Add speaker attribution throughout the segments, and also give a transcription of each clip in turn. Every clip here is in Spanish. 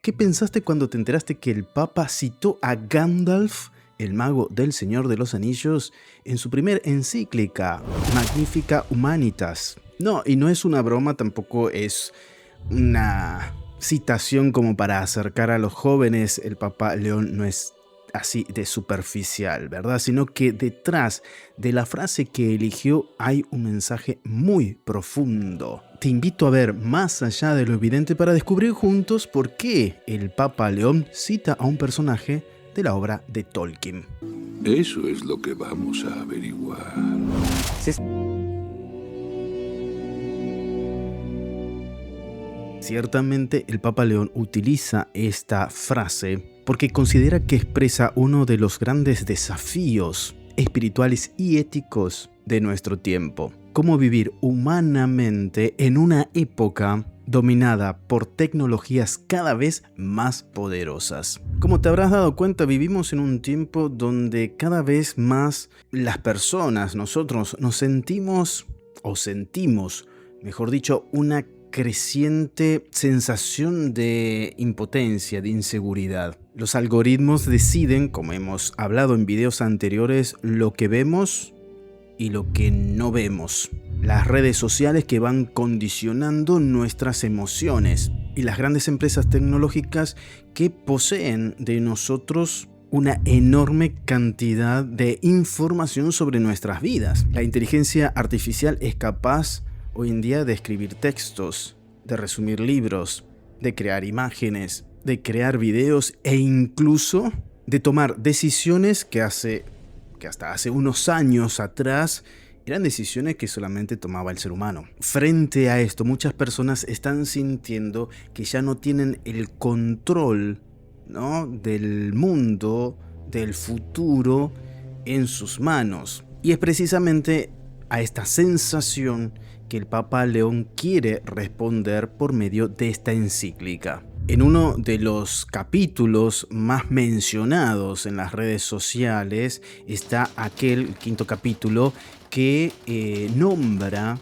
Speaker 1: ¿Qué pensaste cuando te enteraste que el Papa citó a Gandalf, el mago del Señor de los Anillos, en su primer encíclica, Magnifica Humanitas? No, y no es una broma, tampoco es una citación como para acercar a los jóvenes. El Papa León no es así de superficial, ¿verdad? Sino que detrás de la frase que eligió hay un mensaje muy profundo. Te invito a ver más allá de lo evidente para descubrir juntos por qué el Papa León cita a un personaje de la obra de Tolkien.
Speaker 2: Eso es lo que vamos a averiguar.
Speaker 1: Ciertamente el Papa León utiliza esta frase porque considera que expresa uno de los grandes desafíos espirituales y éticos de nuestro tiempo. Cómo vivir humanamente en una época dominada por tecnologías cada vez más poderosas. Como te habrás dado cuenta, vivimos en un tiempo donde cada vez más las personas, nosotros, nos sentimos, mejor dicho, una creciente sensación de impotencia, de inseguridad. Los algoritmos deciden, como hemos hablado en videos anteriores, lo que vemos y lo que no vemos. Las redes sociales que van condicionando nuestras emociones y las grandes empresas tecnológicas que poseen de nosotros una enorme cantidad de información sobre nuestras vidas. La inteligencia artificial es capaz hoy en día de escribir textos, de resumir libros, de crear imágenes, de crear videos e incluso de tomar decisiones que hasta hace unos años atrás eran decisiones que solamente tomaba el ser humano. Frente a esto, muchas personas están sintiendo que ya no tienen el control, ¿no?, del mundo, del futuro en sus manos. Y es precisamente a esta sensación que el Papa León quiere responder por medio de esta encíclica. En uno de los capítulos más mencionados en las redes sociales está aquel quinto capítulo que nombra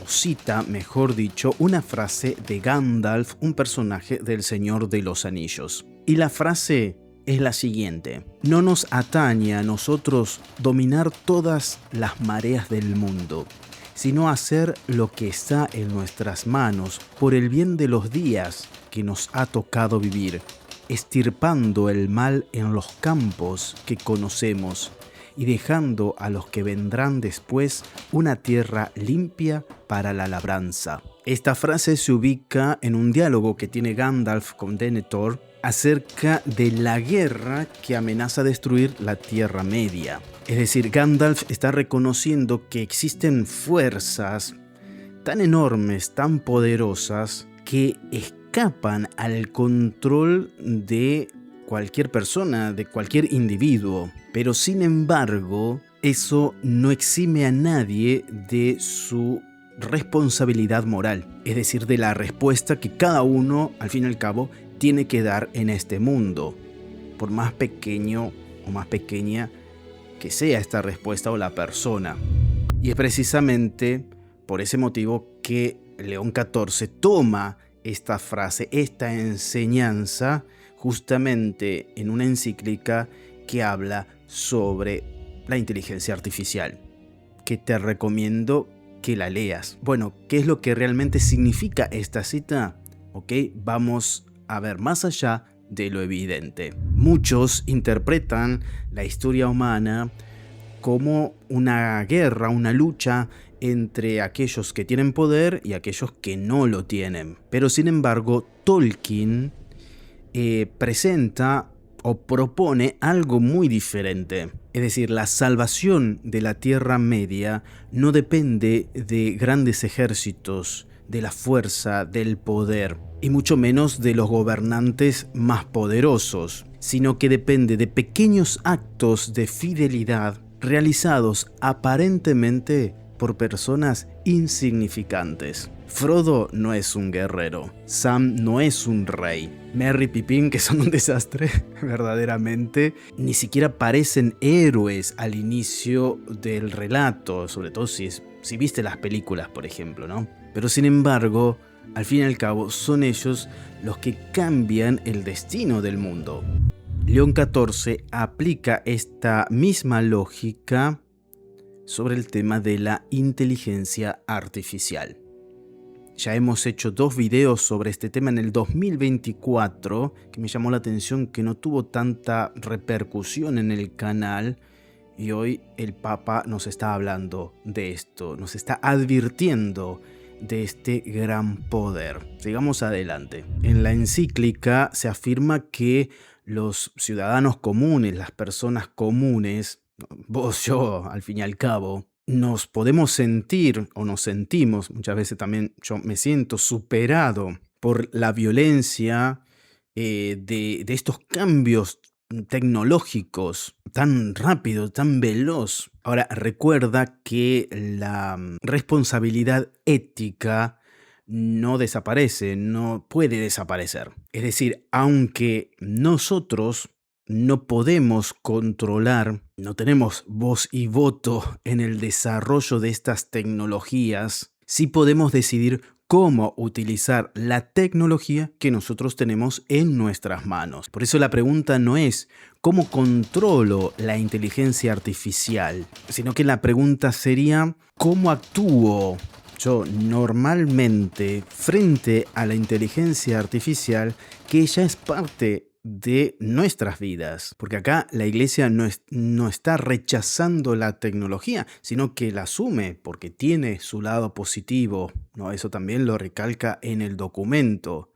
Speaker 1: o cita, mejor dicho, una frase de Gandalf, un personaje del Señor de los Anillos. Y la frase es la siguiente: no nos atañe a nosotros dominar todas las mareas del mundo, sino hacer lo que está en nuestras manos por el bien de los días que nos ha tocado vivir, estirpando el mal en los campos que conocemos y dejando a los que vendrán después una tierra limpia para la labranza. Esta frase se ubica en un diálogo que tiene Gandalf con Denethor acerca de la guerra que amenaza destruir la Tierra Media. Es decir, Gandalf está reconociendo que existen fuerzas tan enormes, tan poderosas, que escapan al control de cualquier persona, de cualquier individuo. Pero sin embargo, eso no exime a nadie de su responsabilidad moral, es decir, de la respuesta que cada uno, al fin y al cabo, tiene que dar en este mundo, por más pequeño o más pequeña que sea esta respuesta o la persona. Y es precisamente por ese motivo que León XIV toma esta frase, esta enseñanza, justamente en una encíclica que habla sobre la inteligencia artificial, que te recomiendo que la leas. Bueno, ¿qué es lo que realmente significa esta cita? Ok, vamos a ver más allá de lo evidente. Muchos interpretan la historia humana como una guerra, una lucha entre aquellos que tienen poder y aquellos que no lo tienen. Pero sin embargo, Tolkien presenta o propone algo muy diferente. Es decir, la salvación de la Tierra Media no depende de grandes ejércitos, de la fuerza, del poder, y mucho menos de los gobernantes más poderosos, sino que depende de pequeños actos de fidelidad realizados aparentemente por personas insignificantes. Frodo no es un guerrero, Sam no es un rey, Merry y Pippin, que son un desastre, verdaderamente, ni siquiera parecen héroes al inicio del relato, sobre todo si viste las películas, por ejemplo, ¿no? Pero sin embargo, Al fin y al cabo, son ellos los que cambian el destino del mundo. León XIV aplica esta misma lógica sobre el tema de la inteligencia artificial. Ya hemos hecho 2 videos sobre este tema en el 2024, que me llamó la atención que no tuvo tanta repercusión en el canal, y hoy el Papa nos está hablando de esto, nos está advirtiendo de este gran poder. Sigamos adelante. En la encíclica se afirma que los ciudadanos comunes, las personas comunes, vos, yo, al fin y al cabo, nos podemos sentir o nos sentimos, muchas veces también yo me siento superado por la violencia de estos cambios tecnológicos tan rápido, tan veloz. Ahora, recuerda que la responsabilidad ética no desaparece, no puede desaparecer. Es decir, aunque nosotros no podemos controlar, no tenemos voz y voto en el desarrollo de estas tecnologías, sí podemos decidir cómo utilizar la tecnología que nosotros tenemos en nuestras manos. Por eso la pregunta no es ¿cómo controlo la inteligencia artificial?, sino que la pregunta sería ¿cómo actúo yo normalmente frente a la inteligencia artificial que ya es parte de nuestras vidas? Porque acá la iglesia no está rechazando la tecnología, sino que la asume porque tiene su lado positivo, ¿no? Eso también lo recalca en el documento.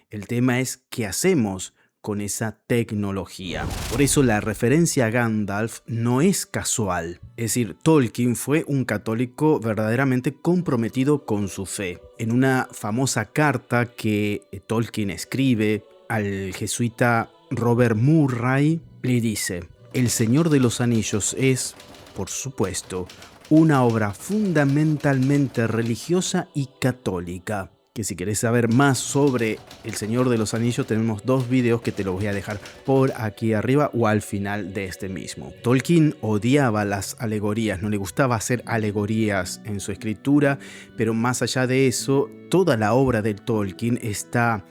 Speaker 1: El tema es qué hacemos con esa tecnología. Por eso la referencia a Gandalf no es casual. Es decir, Tolkien fue un católico verdaderamente comprometido con su fe. En una famosa carta que Tolkien escribe al jesuita Robert Murray, le dice: El Señor de los Anillos es, por supuesto, una obra fundamentalmente religiosa y católica. Que si querés saber más sobre El Señor de los Anillos, tenemos 2 videos que te los voy a dejar por aquí arriba o al final de este mismo. Tolkien odiaba las alegorías, no le gustaba hacer alegorías en su escritura, pero más allá de eso, toda la obra de Tolkien está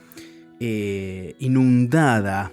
Speaker 1: inundada,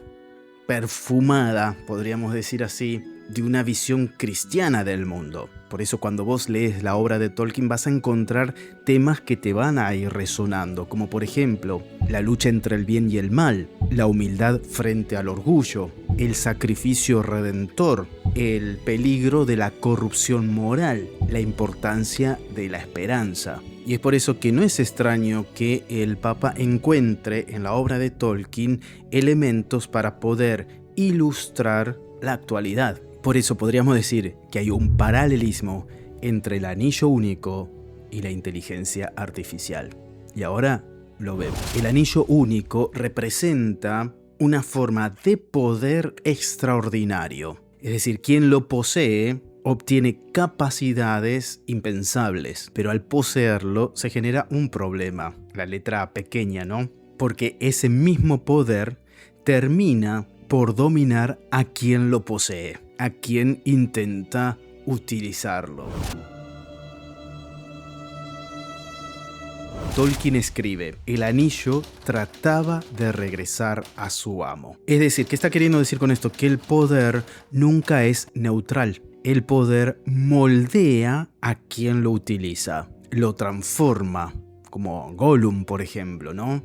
Speaker 1: perfumada, podríamos decir así, de una visión cristiana del mundo. Por eso cuando vos lees la obra de Tolkien vas a encontrar temas que te van a ir resonando, como por ejemplo la lucha entre el bien y el mal, la humildad frente al orgullo, el sacrificio redentor, el peligro de la corrupción moral, la importancia de la esperanza. Y es por eso que no es extraño que el Papa encuentre en la obra de Tolkien elementos para poder ilustrar la actualidad. Por eso podríamos decir que hay un paralelismo entre el anillo único y la inteligencia artificial. Y ahora lo vemos. El anillo único representa una forma de poder extraordinario. Es decir, quien lo posee obtiene capacidades impensables, pero al poseerlo se genera un problema. La letra pequeña, ¿no? Porque ese mismo poder termina por dominar a quien lo posee, a quien intenta utilizarlo. Tolkien escribe: el anillo trataba de regresar a su amo. Es decir, ¿qué está queriendo decir con esto? Que el poder nunca es neutral. El poder moldea a quien lo utiliza, lo transforma, como Gollum, por ejemplo, ¿no?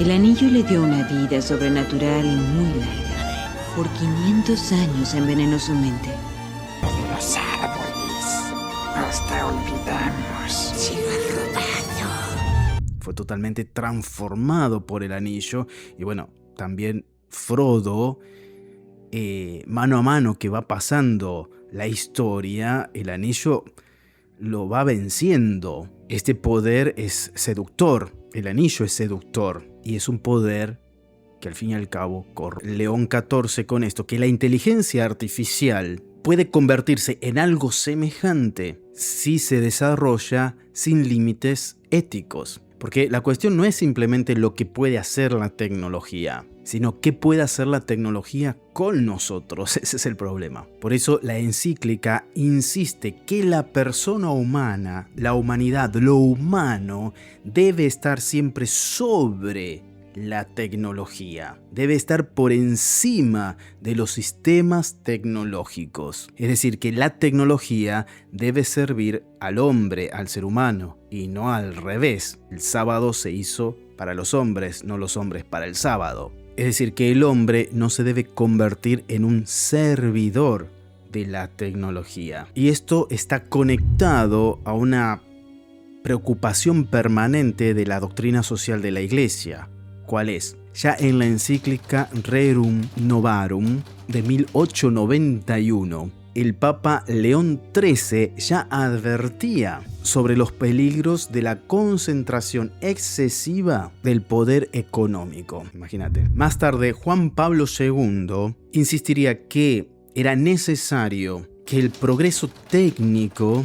Speaker 3: El anillo le dio una vida sobrenatural y muy larga. Por 500 años envenenó su mente.
Speaker 4: De los árboles, hasta olvidamos si lo ha robado.
Speaker 1: Fue totalmente transformado por el anillo. Y bueno, también Frodo, mano a mano que va pasando la historia, el anillo lo va venciendo. Este poder es seductor, el anillo es seductor y es un poder que al fin y al cabo corre. León XIV con esto, que la inteligencia artificial puede convertirse en algo semejante si se desarrolla sin límites éticos. Porque la cuestión no es simplemente lo que puede hacer la tecnología, sino qué puede hacer la tecnología con nosotros. Ese es el problema. Por eso la encíclica insiste que la persona humana, la humanidad, lo humano, debe estar siempre sobre la tecnología. Debe estar por encima de los sistemas tecnológicos. Es decir, que la tecnología debe servir al hombre, al ser humano, y no al revés. El sábado se hizo para los hombres, no los hombres para el sábado. Es decir, que el hombre no se debe convertir en un servidor de la tecnología. Y esto está conectado a una preocupación permanente de la doctrina social de la Iglesia. ¿Cuál es? Ya en la encíclica Rerum Novarum de 1891, el Papa León XIII ya advertía sobre los peligros de la concentración excesiva del poder económico. Imagínate. Más tarde, Juan Pablo II insistiría que era necesario que el progreso técnico,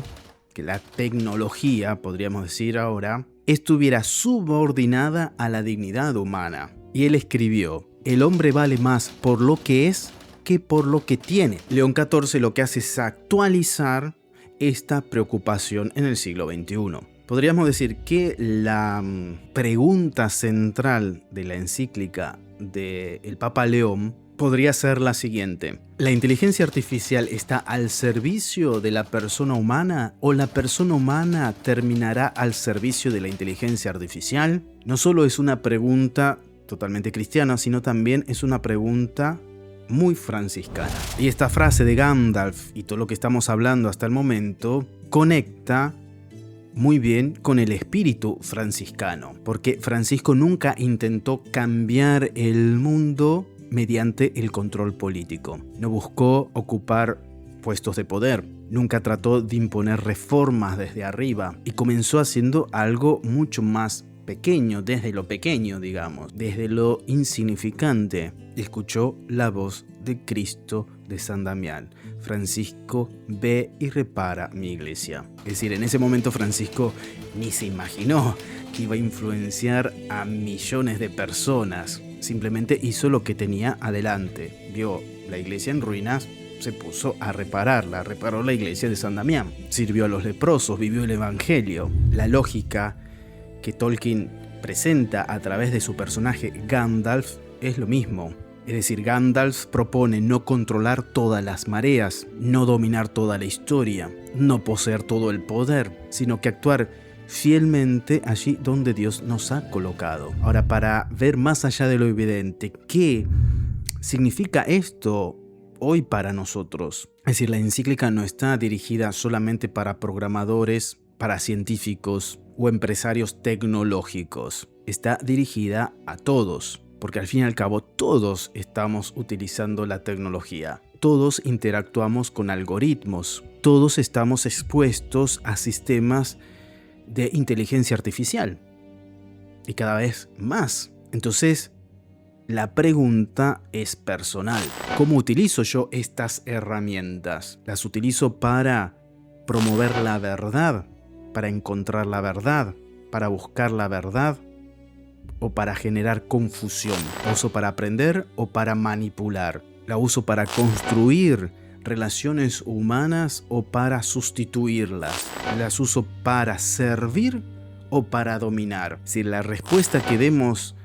Speaker 1: que la tecnología, podríamos decir ahora, estuviera subordinada a la dignidad humana. Y él escribió: el hombre vale más por lo que es que por lo que tiene. León XIV lo que hace es actualizar esta preocupación en el siglo XXI. Podríamos decir que la pregunta central de la encíclica del Papa León podría ser la siguiente: ¿la inteligencia artificial está al servicio de la persona humana o la persona humana terminará al servicio de la inteligencia artificial? No solo es una pregunta totalmente cristiana, sino también es una pregunta muy franciscana. Y esta frase de Gandalf y todo lo que estamos hablando hasta el momento conecta muy bien con el espíritu franciscano, porque Francisco nunca intentó cambiar el mundo mediante el control político. No buscó ocupar puestos de poder, nunca trató de imponer reformas desde arriba y comenzó haciendo algo mucho más pequeño, desde lo pequeño, digamos, desde lo insignificante. Escuchó la voz de Cristo de San Damián: Francisco, ve y repara mi iglesia. Es decir, en ese momento Francisco ni se imaginó que iba a influenciar a millones de personas. Simplemente hizo lo que tenía adelante. Vio la iglesia en ruinas, se puso a repararla, reparó la iglesia de San Damián. Sirvió a los leprosos, vivió el evangelio. La lógica que Tolkien presenta a través de su personaje Gandalf es lo mismo. Es decir, Gandalf propone no controlar todas las mareas, no dominar toda la historia, no poseer todo el poder, sino que actuar fielmente allí donde Dios nos ha colocado. Ahora, para ver más allá de lo evidente, ¿qué significa esto hoy para nosotros? Es decir, la encíclica no está dirigida solamente para programadores, para científicos o empresarios tecnológicos. Está dirigida a todos, porque al fin y al cabo todos estamos utilizando la tecnología. Todos interactuamos con algoritmos. Todos estamos expuestos a sistemas de inteligencia artificial. Y cada vez más. Entonces, la pregunta es personal. ¿Cómo utilizo yo estas herramientas? ¿Las utilizo para promover la verdad? ¿Para encontrar la verdad? ¿Para buscar la verdad? ¿O para generar confusión? ¿La uso para aprender o para manipular? ¿La uso para construir relaciones humanas o para sustituirlas? ¿Las uso para servir o para dominar? Si la respuesta que demos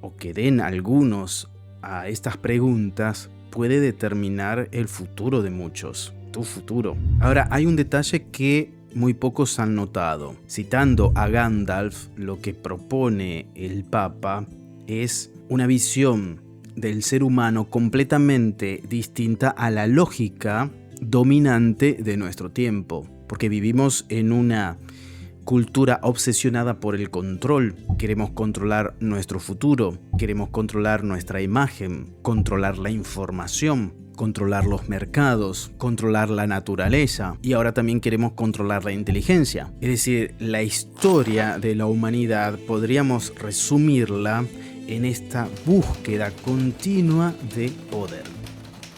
Speaker 1: o que den algunos a estas preguntas puede determinar el futuro de muchos, tu futuro. Ahora, hay un detalle que muy pocos han notado. Citando a Gandalf, lo que propone el Papa es una visión del ser humano completamente distinta a la lógica dominante de nuestro tiempo, porque vivimos en una cultura obsesionada por el control. Queremos controlar nuestro futuro, queremos controlar nuestra imagen, controlar la información, controlar los mercados, controlar la naturaleza, y ahora también queremos controlar la inteligencia. Es decir, la historia de la humanidad podríamos resumirla en esta búsqueda continua de poder,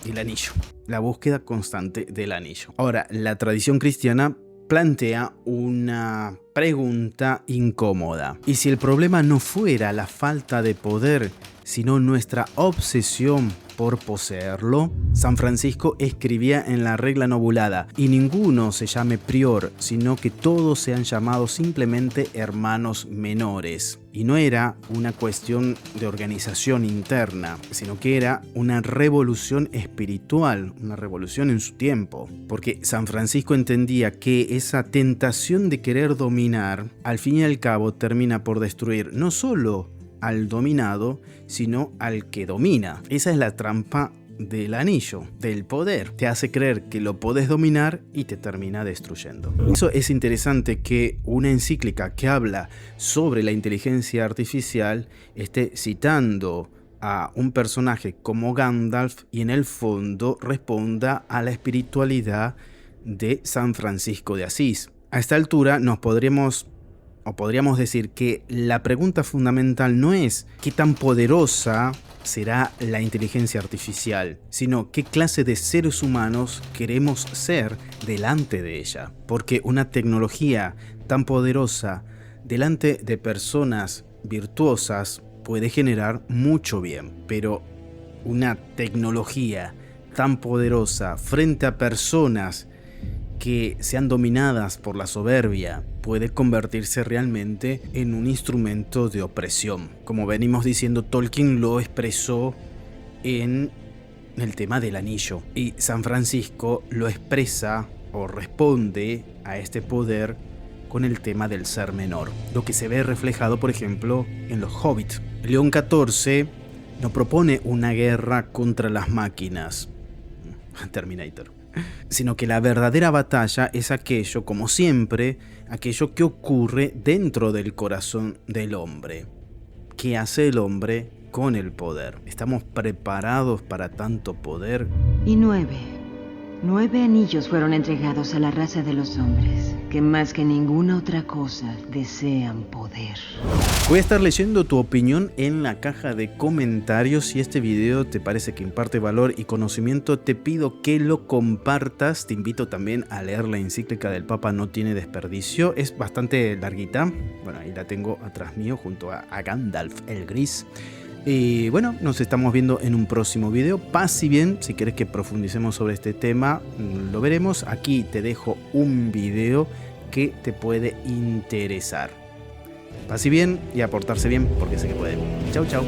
Speaker 1: el anillo, la búsqueda constante del anillo. Ahora, la tradición cristiana plantea una pregunta incómoda. ¿Y si el problema no fuera la falta de poder, sino nuestra obsesión por poseerlo? San Francisco escribía en la regla Nobulada: y ninguno se llame prior, sino que todos sean llamados simplemente hermanos menores. Y no era una cuestión de organización interna, sino que era una revolución espiritual, una revolución en su tiempo. Porque San Francisco entendía que esa tentación de querer dominar, al fin y al cabo, termina por destruir no solo al dominado, sino al que domina. Esa es la trampa del anillo, del poder. Te hace creer que lo podés dominar y te termina destruyendo. Eso es interesante, que una encíclica que habla sobre la inteligencia artificial esté citando a un personaje como Gandalf y en el fondo responda a la espiritualidad de San Francisco de Asís. A esta altura podríamos decir que la pregunta fundamental no es qué tan poderosa será la inteligencia artificial, sino qué clase de seres humanos queremos ser delante de ella. Porque una tecnología tan poderosa delante de personas virtuosas puede generar mucho bien, pero una tecnología tan poderosa frente a personas que sean dominadas por la soberbia puede convertirse realmente en un instrumento de opresión. Como venimos diciendo, Tolkien lo expresó en el tema del anillo, y San Francisco lo expresa o responde a este poder con el tema del ser menor, lo que se ve reflejado por ejemplo en los Hobbits. León XIV no propone una guerra contra las máquinas, Terminator, sino que la verdadera batalla es aquello, como siempre, aquello que ocurre dentro del corazón del hombre. ¿Qué hace el hombre con el poder? ¿Estamos preparados para tanto poder?
Speaker 3: Y 9 anillos fueron entregados a la raza de los hombres, que más que ninguna otra cosa desean poder.
Speaker 1: Voy a estar leyendo tu opinión en la caja de comentarios. Si este video te parece que imparte valor y conocimiento, te pido que lo compartas. Te invito también a leer la encíclica del Papa No tiene desperdicio. Es bastante larguita. Bueno, ahí la tengo atrás mío junto a Gandalf el Gris. Y bueno, nos estamos viendo en un próximo video. Paz y bien, si quieres que profundicemos sobre este tema, lo veremos. Aquí te dejo un video que te puede interesar. Paz y bien y a portarse bien, porque sé que pueden. Chau, chau.